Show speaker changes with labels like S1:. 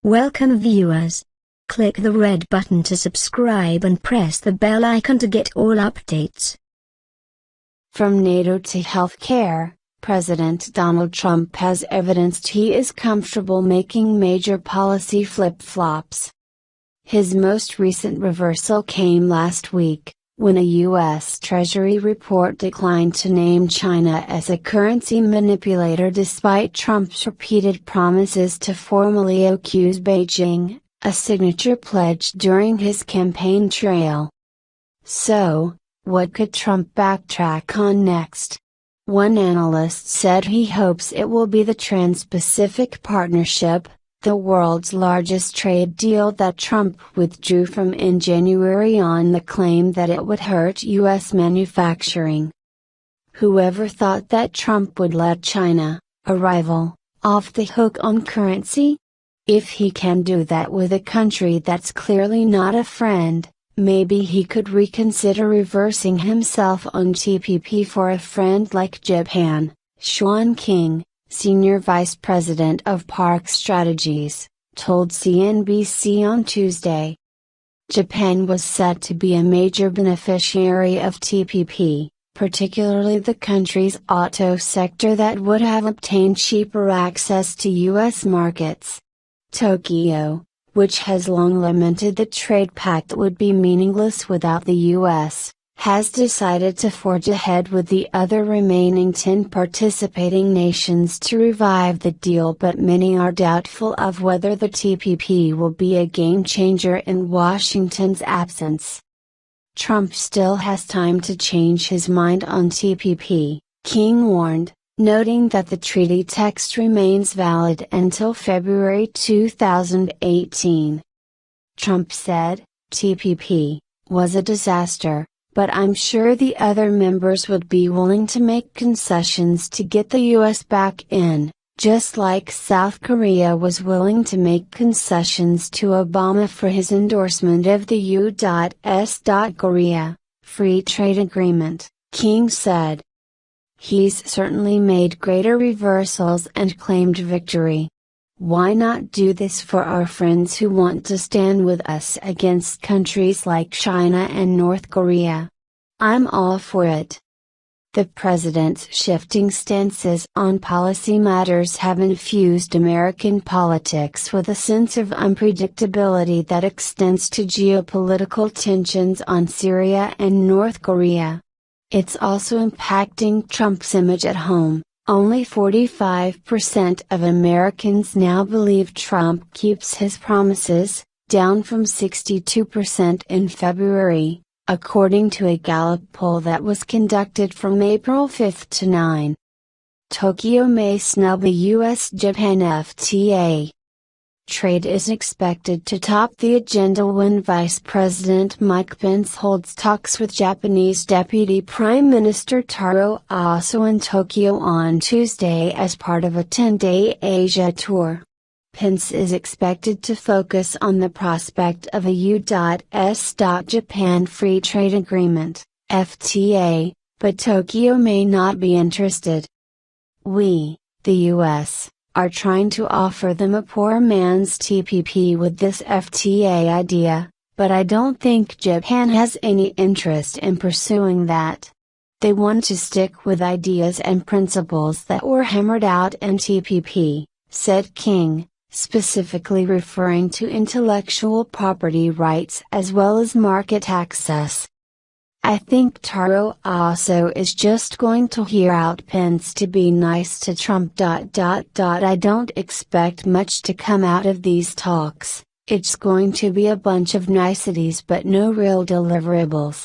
S1: Welcome viewers. Click the red button to subscribe and press the bell icon to get all updates.
S2: From NATO to healthcare, President Donald Trump has evidenced he is comfortable making major policy flip-flops. His most recent reversal came last week, when a U.S. Treasury report declined to name China as a currency manipulator despite Trump's repeated promises to formally accuse Beijing, a signature pledge during his campaign trail. So, what could Trump backtrack on next? One analyst said he hopes it will be the Trans-Pacific Partnership, the world's largest trade deal that Trump withdrew from in January on the claim that it would hurt U.S. manufacturing. Whoever thought that Trump would let China, a rival, off the hook on currency? If he can do that with a country that's clearly not a friend, maybe he could reconsider reversing himself on TPP for a friend like Japan. Sean King, Senior Vice President of Park Strategies, told CNBC on Tuesday. Japan was set to be a major beneficiary of TPP, particularly the country's auto sector that would have obtained cheaper access to U.S. markets. Tokyo, which has long lamented the trade pact would be meaningless without the U.S., has decided to forge ahead with the other remaining 10 participating nations to revive the deal, but many are doubtful of whether the TPP will be a game changer in Washington's absence. Trump still has time to change his mind on TPP, King warned, noting that the treaty text remains valid until February 2018. Trump said, TPP was a disaster, but I'm sure the other members would be willing to make concessions to get the U.S. back in, just like South Korea was willing to make concessions to Obama for his endorsement of the U.S. Korea Free Trade Agreement, King said. He's certainly made greater reversals and claimed victory. Why not do this for our friends who want to stand with us against countries like China and North Korea? I'm all for it. The president's shifting stances on policy matters have infused American politics with a sense of unpredictability that extends to geopolitical tensions on Syria and North Korea. It's also impacting Trump's image at home. Only 45% of Americans now believe Trump keeps his promises, down from 62% in February, according to a Gallup poll that was conducted from April 5 to 9. Tokyo may snub the U.S.-Japan FTA. Trade is expected to top the agenda when Vice President Mike Pence holds talks with Japanese Deputy Prime Minister Taro Aso in Tokyo on Tuesday as part of a 10-day Asia tour. Pence is expected to focus on the prospect of a U.S.-Japan Free Trade Agreement, FTA, but Tokyo may not be interested. We, the U.S., are trying to offer them a poor man's TPP with this FTA idea, but I don't think Japan has any interest in pursuing that. They want to stick with ideas and principles that were hammered out in TPP, said King, specifically referring to intellectual property rights as well as market access. I think Taro Aso is just going to hear out Pence to be nice to Trump. I don't expect much to come out of these talks. It's going to be a bunch of niceties but no real deliverables.